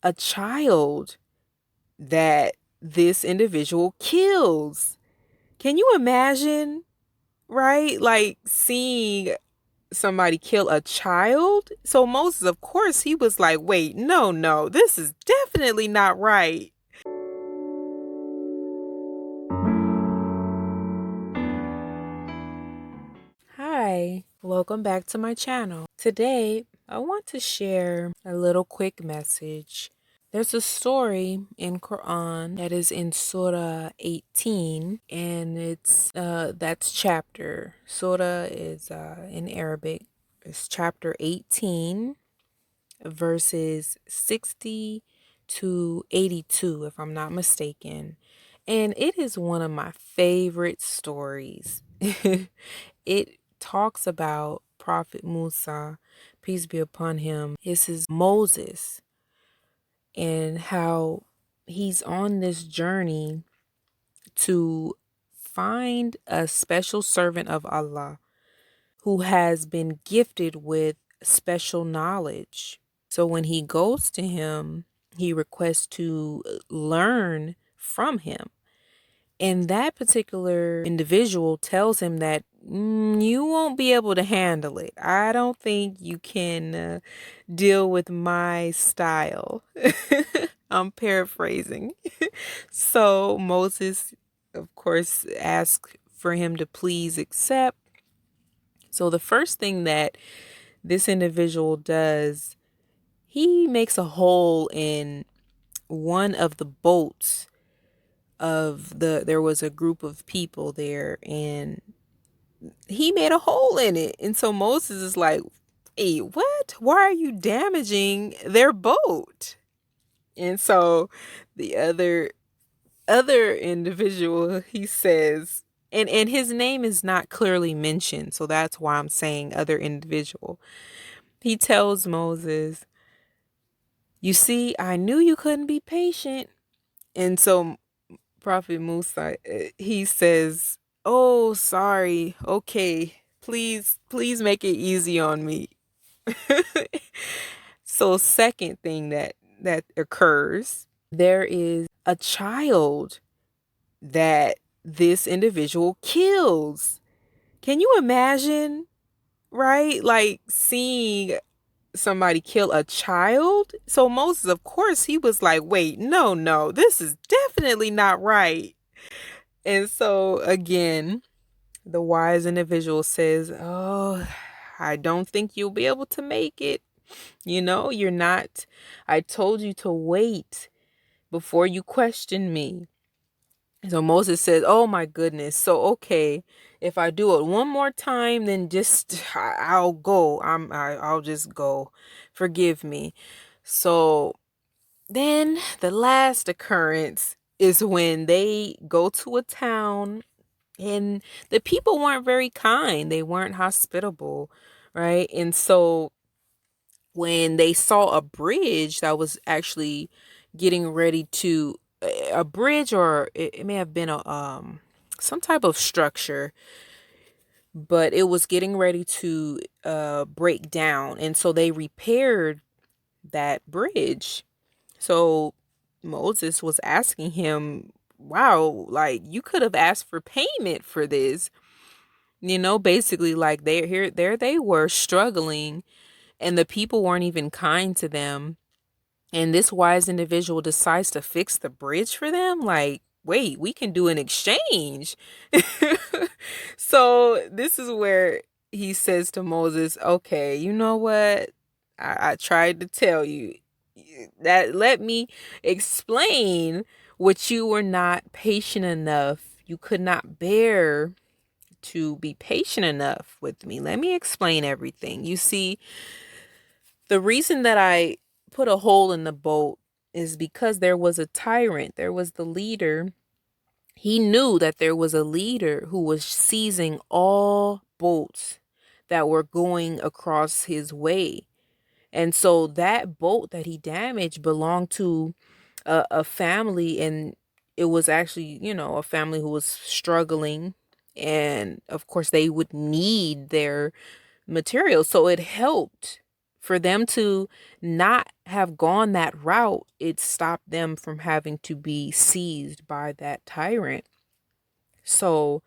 a child that this individual kills. Can you imagine, right? Like seeing somebody kill a child? So Moses, of course, he was like, wait, no, this is definitely not right. Hi, welcome back to my channel. Today, I want to share a little quick message. There's a story in Quran that is in Surah 18, and that's chapter. Surah is in Arabic. It's chapter 18, verses 60 to 82, if I'm not mistaken. And it is one of my favorite stories. It talks about Prophet Musa, peace be upon him. This is Moses, and how he's on this journey to find a special servant of Allah who has been gifted with special knowledge. So when he goes to him, he requests to learn from him. And that particular individual tells him that you won't be able to handle it. I don't think you can deal with my style. I'm paraphrasing. So Moses, of course, asked for him to please accept. So the first thing that this individual does, he makes a hole in one of the boats there was a group of people there, and he made a hole in it. And so Moses is like, hey, what? Why are you damaging their boat? And so the other individual, he says, and his name is not clearly mentioned, so that's why I'm saying other individual. He tells Moses, you see, I knew you couldn't be patient. And so Prophet Musa, he says, oh, sorry. Okay. Please make it easy on me. So second thing that occurs, there is a child that this individual kills. Can you imagine, right? Like seeing somebody kill a child? So Moses, of course, he was like, wait, no, this is definitely not right. And so again, the wise individual says, oh, I don't think you'll be able to make it. You're not. I told you to wait before you question me. So Moses says, oh my goodness. So, okay, if I do it one more time, then I'll go. I'll just go. Forgive me. So then the last occurrence is when they go to a town, and the people weren't very kind. They weren't hospitable, right? And so when they saw a bridge that was actually getting ready to a bridge, or it may have been a some type of structure, but it was getting ready to break down, and so they repaired that bridge. So Moses was asking him, wow, like you could have asked for payment for this. Basically, like there they were struggling, and the people weren't even kind to them. And this wise individual decides to fix the bridge for them. Like, wait, we can do an exchange. So this is where he says to Moses, okay, you know what? I tried to tell you that, let me explain what you were not patient enough. You could not bear to be patient enough with me. Let me explain everything. You see, the reason that I put a hole in the boat is because there was a tyrant. There was the leader. He knew that there was a leader who was seizing all boats that were going across his way. And so that boat that he damaged belonged to a family, and it was actually, a family who was struggling. And of course, they would need their materials. So it helped For them to not have gone that route, it stopped them from having to be seized by that tyrant. So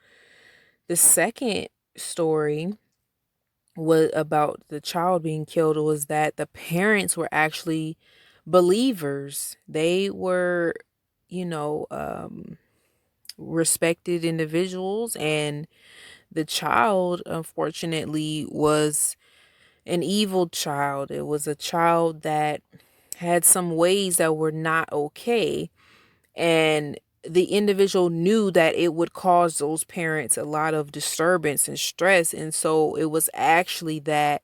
the second story was about the child being killed, was that the parents were actually believers. They were, you know, respected individuals, and the child, unfortunately, was an evil child. It was a child that had some ways that were not okay. And the individual knew that it would cause those parents a lot of disturbance and stress. And so it was actually that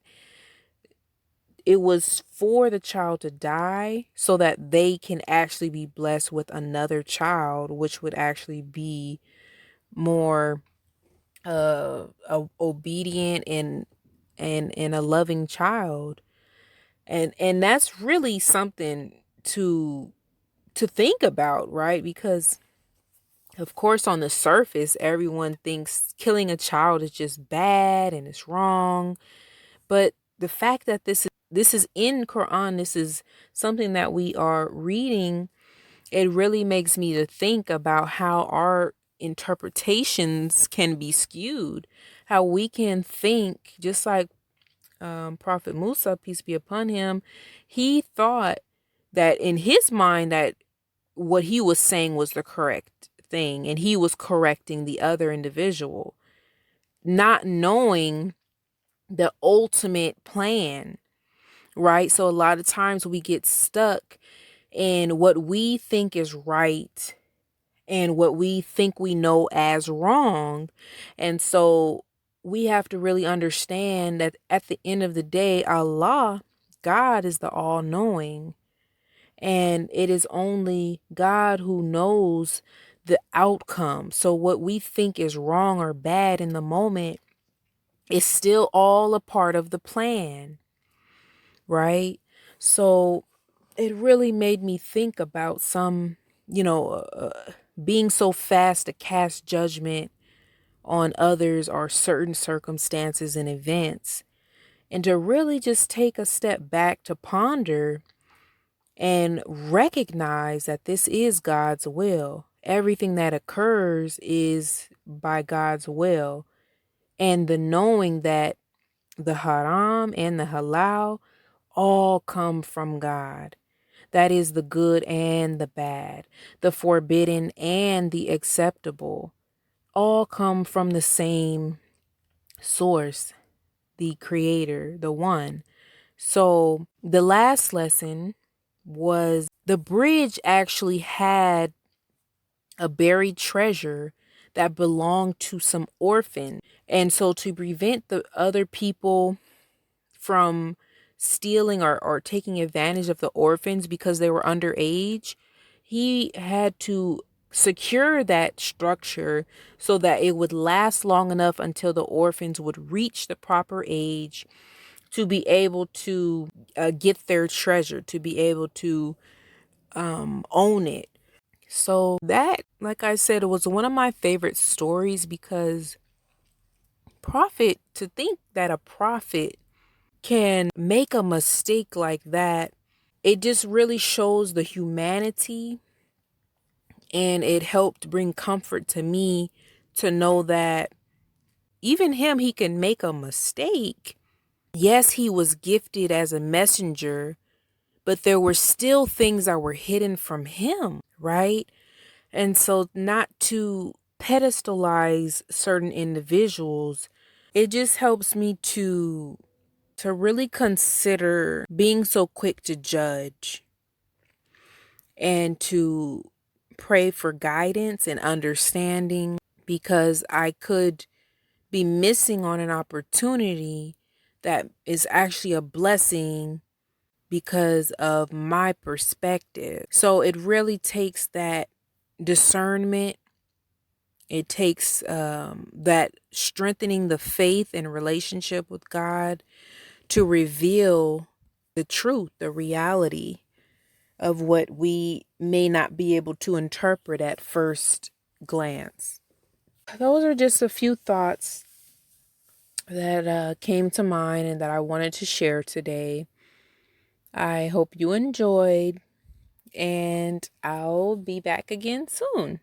it was for the child to die so that they can actually be blessed with another child, which would actually be more obedient and a loving child. And that's really something to think about, right? Because of course on the surface everyone thinks killing a child is just bad and it's wrong, but the fact that this is in Quran, this is something that we are reading, it really makes me to think about how our interpretations can be skewed, how we can think just like Prophet Musa, peace be upon him. He thought that in his mind that what he was saying was the correct thing, and he was correcting the other individual, not knowing the ultimate plan, right? So a lot of times we get stuck in what we think is right and what we think we know as wrong. And so we have to really understand that at the end of the day, Allah, God, is the all knowing. And it is only God who knows the outcome. So what we think is wrong or bad in the moment is still all a part of the plan, right? So it really made me think about some, being so fast to cast judgment on others or certain circumstances and events, and to really just take a step back to ponder and recognize that this is God's will. Everything that occurs is by God's will. And the knowing that the haram and the halal all come from God. That is the good and the bad, the forbidden and the acceptable, all come from the same source, the creator, the one. So the last lesson was the bridge actually had a buried treasure that belonged to some orphan. And so to prevent the other people from stealing or taking advantage of the orphans because they were underage, he had to secure that structure so that it would last long enough until the orphans would reach the proper age to be able to get their treasure, to be able to own it. So that, like I said, it was one of my favorite stories because to think that a prophet can make a mistake like that, it just really shows the humanity, and it helped bring comfort to me to know that even him, he can make a mistake. Yes, he was gifted as a messenger, but there were still things that were hidden from him, right? And so not to pedestalize certain individuals, it just helps me to really consider being so quick to judge and to pray for guidance and understanding, because I could be missing on an opportunity that is actually a blessing because of my perspective. So it really takes that discernment. It takes that strengthening the faith and relationship with God to reveal the truth, the reality of what we may not be able to interpret at first glance. Those are just a few thoughts that came to mind and that I wanted to share today. I hope you enjoyed, and I'll be back again soon.